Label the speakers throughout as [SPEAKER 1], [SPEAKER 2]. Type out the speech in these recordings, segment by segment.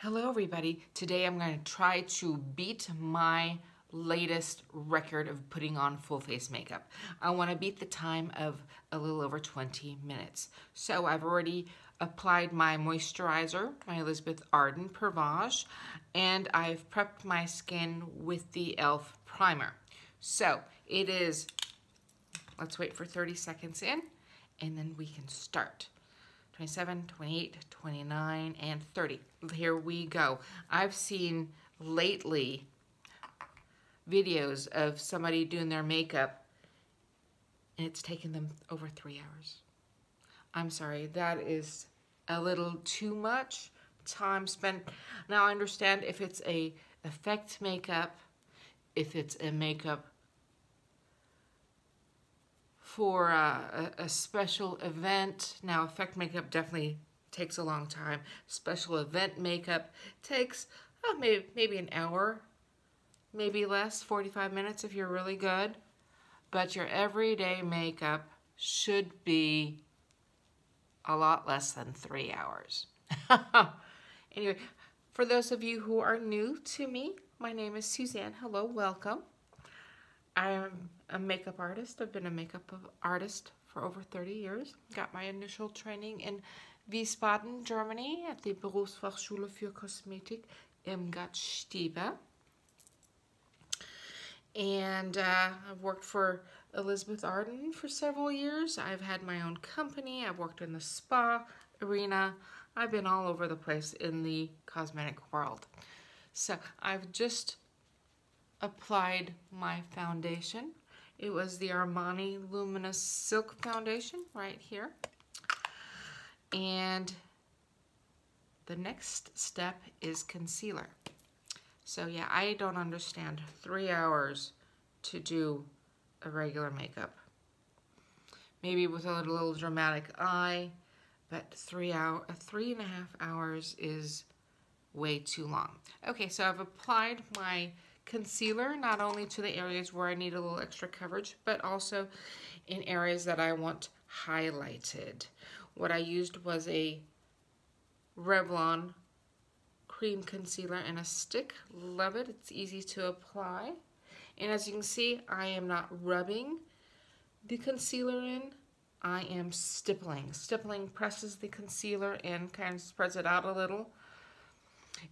[SPEAKER 1] Hello everybody. Today I'm going to try to beat my latest record of putting on full face makeup. I want to beat the time of a little over 20 minutes. So I've already applied my moisturizer, my Elizabeth Arden Purvage, and I've prepped my skin with the e.l.f. primer. So it is, let's wait for 30 seconds in and then we can start. 27, 28, 29, and 30. Here we go. I've seen lately videos of somebody doing their makeup and it's taken them over 3 hours. I'm sorry, that is a little too much time spent. Now I understand if it's a effect makeup, if it's a makeup for a special event. Now, effect makeup definitely takes a long time. Special event makeup takes maybe an hour, maybe less, 45 minutes if you're really good. But your everyday makeup should be a lot less than 3 hours. Anyway, for those of you who are new to me, my name is Suzanne. Hello, welcome. I am a makeup artist. I've been a makeup artist for over 30 years. Got my initial training in Wiesbaden, Germany at the Berufsfachschule für Kosmetik Irmgard Stiebe. And I've worked for Elizabeth Arden for several years. I've had my own company. I've worked in the spa arena. I've been all over the place in the cosmetic world. So I've just applied my foundation. It was the Armani Luminous Silk Foundation right here. And the next step is concealer. So yeah, I don't understand 3 hours to do a regular makeup. Maybe with a little dramatic eye, but 3.5 hours is way too long. Okay, so I've applied my concealer not only to the areas where I need a little extra coverage, but also in areas that I want highlighted. What I used was a Revlon cream concealer in a stick. Love it. It's easy to apply. And as you can see, I am not rubbing the concealer in. I am stippling. Stippling presses the concealer in, kind of spreads it out a little.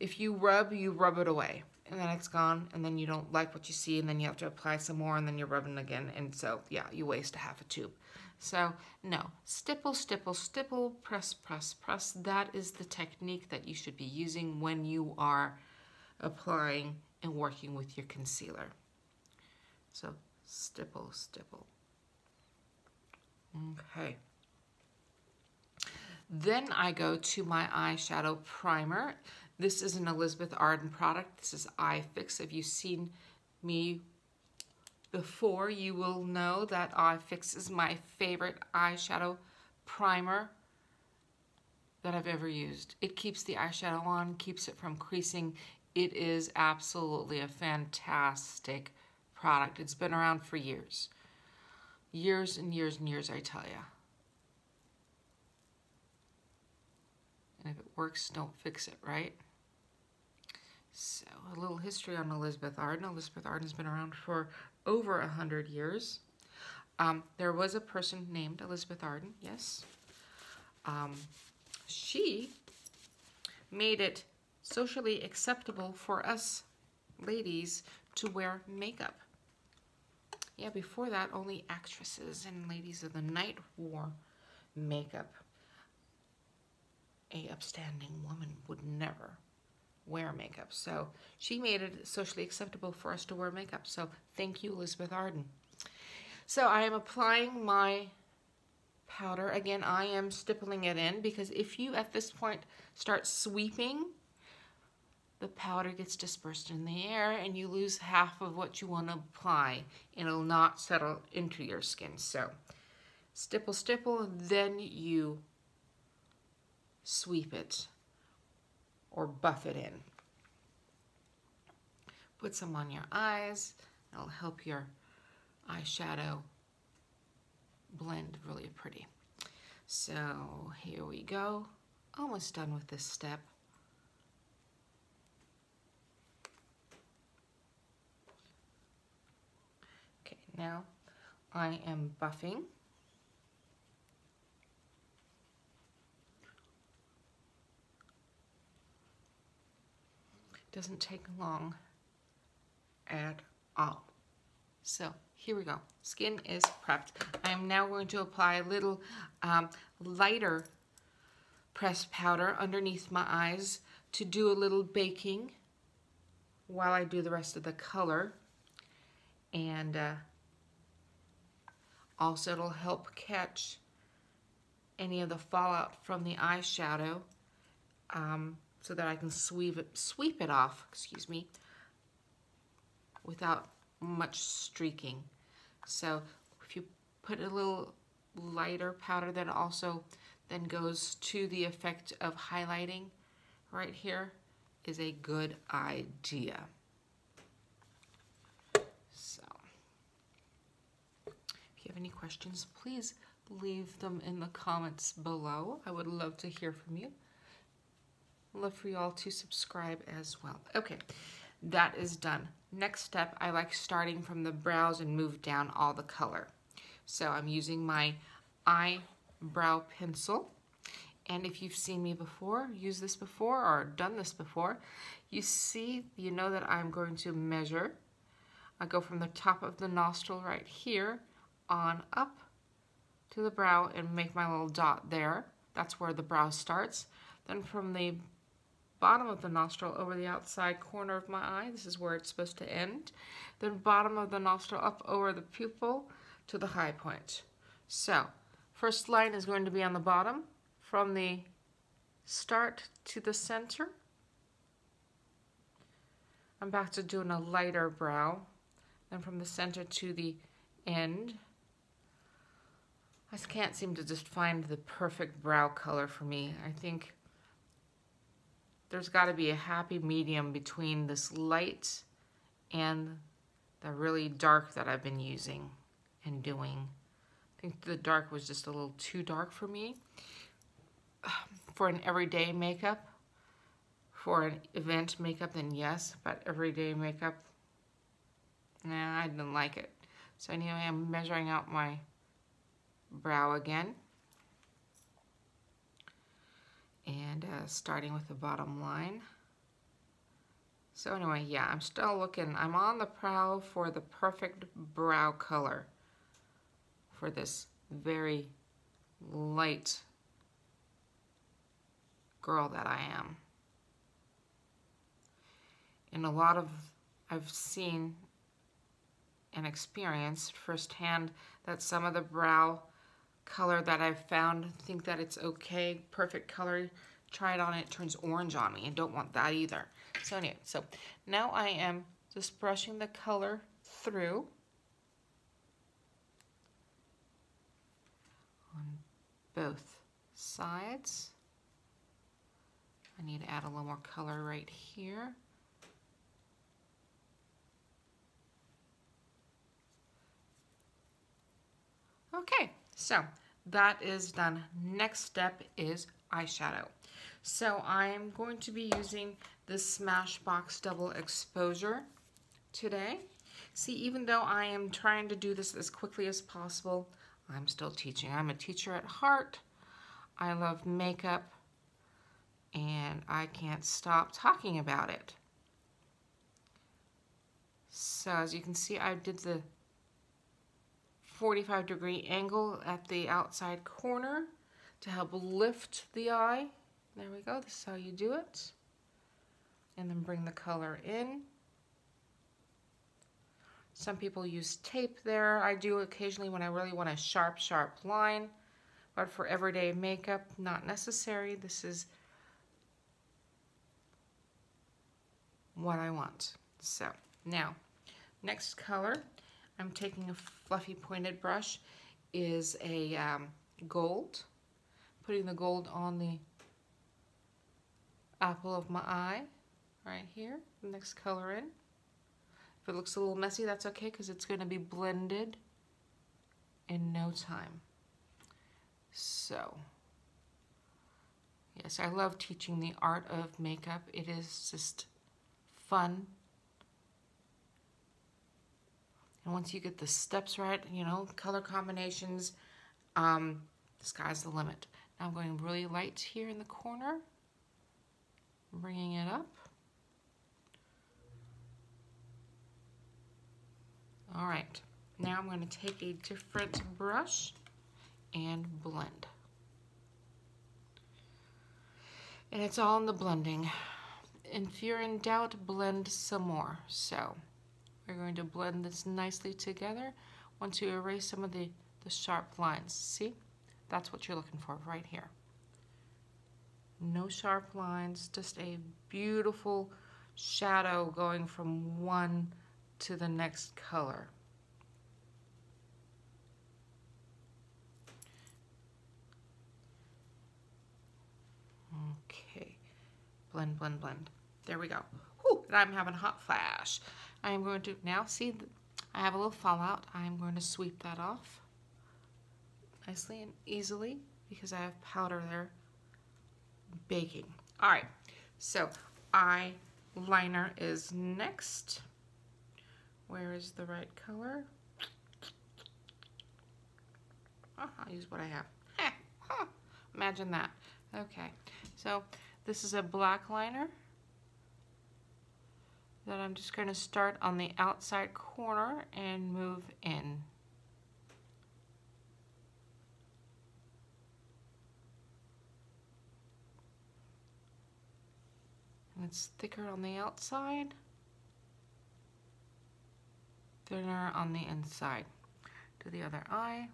[SPEAKER 1] If you rub it away, and then it's gone, and then you don't like what you see, and then you have to apply some more, and then you're rubbing again, and so, yeah, you waste a half a tube. So, no, stipple, stipple, stipple, press, press, press. That is the technique that you should be using when you are applying and working with your concealer. So, stipple, stipple. Okay. Then I go to my eyeshadow primer. This is an Elizabeth Arden product. This is Eye Fix. If you've seen me before, you will know that Eye Fix is my favorite eyeshadow primer that I've ever used. It keeps the eyeshadow on, keeps it from creasing. It is absolutely a fantastic product. It's been around for years. Years and years and years, I tell you. And if it works, don't fix it, right? So, a little history on Elizabeth Arden. Elizabeth Arden has been around for over 100 years. There was a person named Elizabeth Arden, yes. She made it socially acceptable for us ladies to wear makeup. Yeah, before that, only actresses and ladies of the night wore makeup. A upstanding woman would never wear makeup. So she made it socially acceptable for us to wear makeup. So thank you, Elizabeth Arden. So I am applying my powder. Again, I am stippling it in because if you at this point start sweeping, the powder gets dispersed in the air and you lose half of what you want to apply and it'll not settle into your skin. So stipple, stipple, then you sweep it or buff it in. Put some on your eyes. It'll help your eyeshadow blend really pretty. So here we go. Almost done with this step. Now I am buffing. Doesn't take long at all. So here we go. Skin is prepped. I am now going to apply a little lighter pressed powder underneath my eyes to do a little baking while I do the rest of the color. And also it'll help catch any of the fallout from the eyeshadow so that I can sweep it off, excuse me, without much streaking. So if you put a little lighter powder that also then goes to the effect of highlighting right here is a good idea. So if you have any questions, please leave them in the comments below. I would love to hear from you. I'd love for you all to subscribe as well. Okay, that is done. Next step, I like starting from the brows and move down all the color. So I'm using my eyebrow pencil. And if you've seen me before, used this before, or done this before, you know that I'm going to measure. I go from the top of the nostril right here on up to the brow and make my little dot there. That's where the brow starts. Then from the bottom of the nostril over the outside corner of my eye, this is where it's supposed to end. Then bottom of the nostril up over the pupil to the high point. So first line is going to be on the bottom from the start to the center. I'm back to doing a lighter brow. Then from the center to the end. I can't seem to just find the perfect brow color for me. I think there's got to be a happy medium between this light and the really dark that I've been using and doing. I think the dark was just a little too dark for me. For an everyday makeup, for an event makeup, then yes, but everyday makeup, nah, I didn't like it. So anyway, I'm measuring out my brow again. And starting with the bottom line. So anyway, yeah, I'm still looking. I'm on the prowl for the perfect brow color for this very light girl that I am. And I've seen and experienced firsthand that some of the brow color that I've found think that it's okay, perfect color, try it on, it turns orange on me, and don't want that either. So anyway, so now I am just brushing the color through on both sides. I need to add a little more color right here. Okay, so that is done. Next step is eyeshadow. So I'm going to be using this Smashbox Double Exposure today. See, even though I am trying to do this as quickly as possible, I'm still teaching. I'm a teacher at heart. I love makeup, and I can't stop talking about it. So as you can see, I did the 45-degree angle at the outside corner to help lift the eye. There we go, this is how you do it. And then bring the color in. Some people use tape there. I do occasionally when I really want a sharp, sharp line. But for everyday makeup, not necessary. This is what I want. So now, next color, I'm taking a fluffy pointed brush, is a gold. Putting the gold on the apple of my eye, right here. The next color in. If it looks a little messy, that's okay, because it's going to be blended in no time. So, yes, I love teaching the art of makeup. It is just fun. And once you get the steps right, you know, color combinations, the sky's the limit. Now I'm going really light here in the corner, bringing it up. All right, now I'm going to take a different brush and blend. And it's all in the blending. If you're in doubt, blend some more. So we're going to blend this nicely together. Once you erase some of the sharp lines, see? That's what you're looking for right here. No sharp lines, just a beautiful shadow going from one to the next color. Okay, blend, blend, blend. There we go. Whew, and I'm having a hot flash. I am going to, now see, I have a little fallout. I'm going to sweep that off nicely and easily because I have powder there baking. All right, so eyeliner is next. Where is the right color? Oh, I'll use what I have. Imagine that. Okay, so this is a black liner that I'm just going to start on the outside corner and move in. And it's thicker on the outside, thinner on the inside. To the other eye.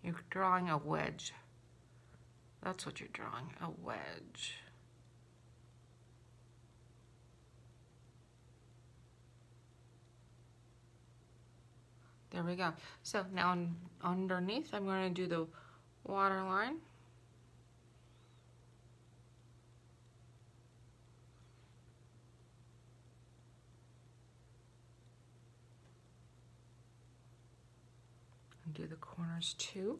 [SPEAKER 1] You're drawing a wedge. That's what you're drawing, a wedge. There we go. So now underneath, I'm going to do the waterline. And do the corners too.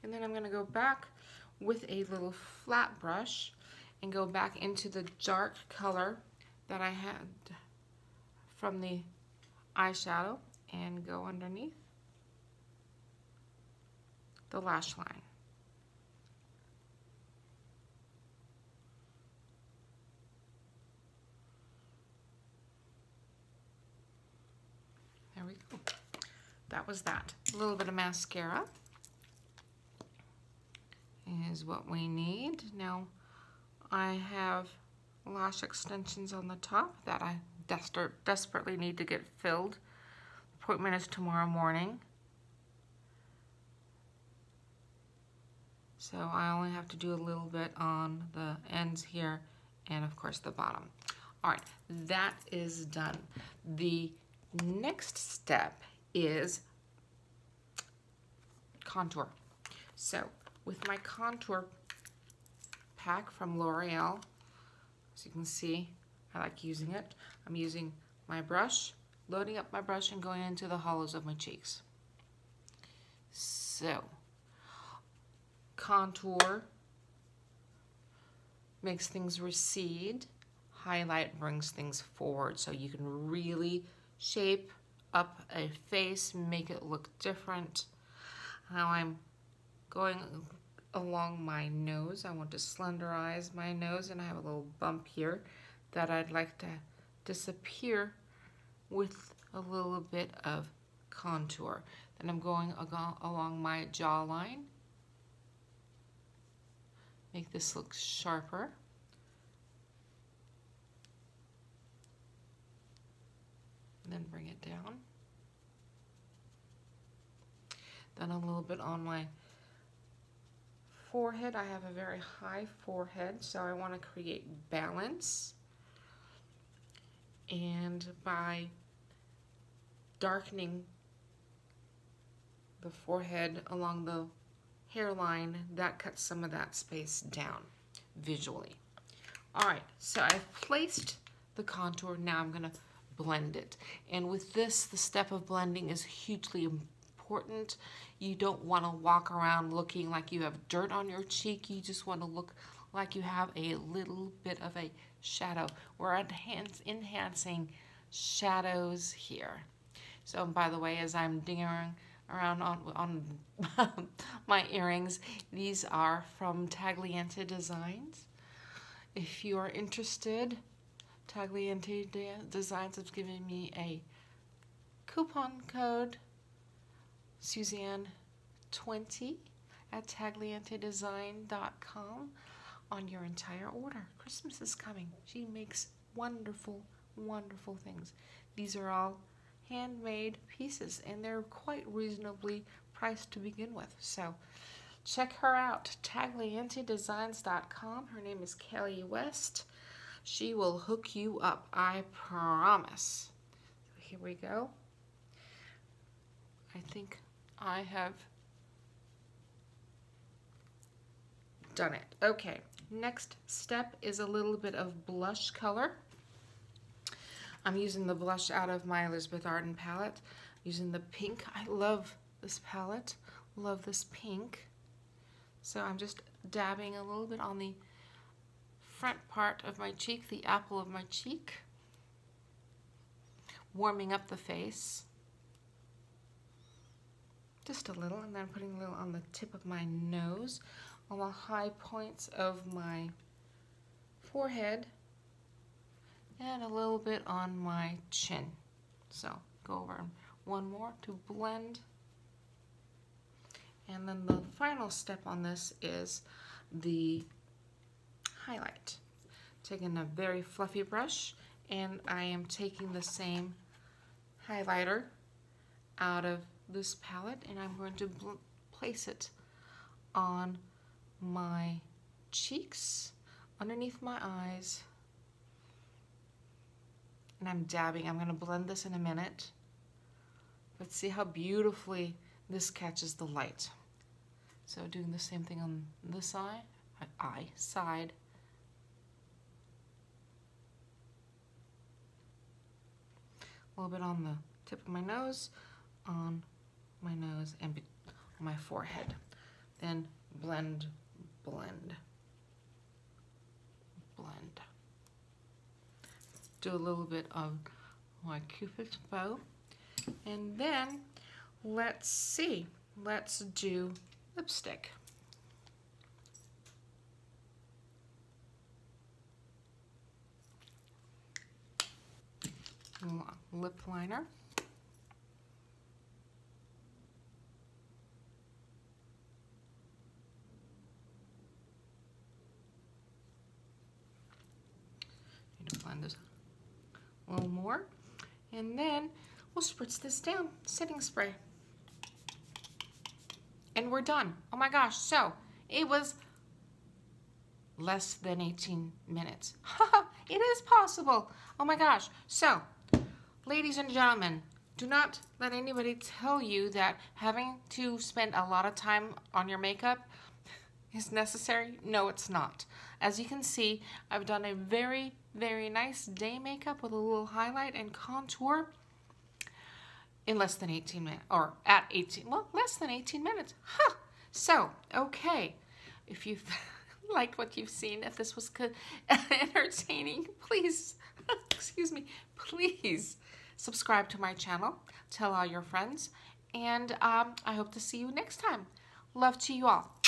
[SPEAKER 1] And then I'm going to go back with a little flat brush and go back into the dark color that I had from the eyeshadow and go underneath the lash line. There we go. That was that. A little bit of mascara is what we need. Now I have lash extensions on the top that I desperately need to get filled. Appointment is tomorrow morning. So I only have to do a little bit on the ends here and of course the bottom. All right, that is done. The next step is contour. So with my contour pack from L'Oreal, as you can see, I like using it. I'm using my brush, loading up my brush and going into the hollows of my cheeks. So, contour makes things recede. Highlight brings things forward so you can really shape up a face, make it look different. Now I'm going along my nose. I want to slenderize my nose and I have a little bump here that I'd like to disappear with a little bit of contour. Then I'm going along my jawline. Make this look sharper. And then bring it down. Then a little bit on my forehead. I have a very high forehead, so I want to create balance. And by darkening the forehead along the hairline, that cuts some of that space down visually. All right, so I've placed the contour. Now I'm going to blend it. And with this, the step of blending is hugely important. You don't want to walk around looking like you have dirt on your cheek. You just want to look like you have a little bit of a shadow. We're enhancing shadows here. So by the way, as I'm dinging around on my earrings, these are from Tagliente Designs. If you are interested, Tagliente Designs has given me a coupon code, Suzanne20 at taglientedesign.com on your entire order. Christmas is coming. She makes wonderful, wonderful things. These are all handmade pieces, and they're quite reasonably priced to begin with. So check her out, taglientedesigns.com. Her name is Kelly West. She will hook you up, I promise. So here we go. I think I have done it. Okay, next step is a little bit of blush color. I'm using the blush out of my Elizabeth Arden palette, using the pink. I love this palette, love this pink. So I'm just dabbing a little bit on the front part of my cheek, the apple of my cheek, warming up the face. Just a little, and then putting a little on the tip of my nose, on the high points of my forehead, and a little bit on my chin. So go over one more to blend. And then the final step on this is the highlight. Taking a very fluffy brush, and I am taking the same highlighter out of this palette, and I'm going to place it on my cheeks, underneath my eyes, and I'm dabbing. I'm going to blend this in a minute, but see how beautifully this catches the light. So doing the same thing on this side, side. A little bit on the tip of my nose, on my nose, and on my forehead. Then blend, blend, blend. Do a little bit of my Cupid's bow. And then, let's see, let's do lipstick. Lip liner. Need to blend this a little more, and then we'll spritz this down, setting spray, and we're done. Oh my gosh! So it was less than 18 minutes. It is possible. Oh my gosh! So, ladies and gentlemen, do not let anybody tell you that having to spend a lot of time on your makeup is necessary. No, it's not. As you can see, I've done a very, very nice day makeup with a little highlight and contour in less than 18 minutes, or at 18, well, less than 18 minutes. So, okay, if you've liked what you've seen, if this was entertaining, please, excuse me, please subscribe to my channel, tell all your friends, and I hope to see you next time. Love to you all.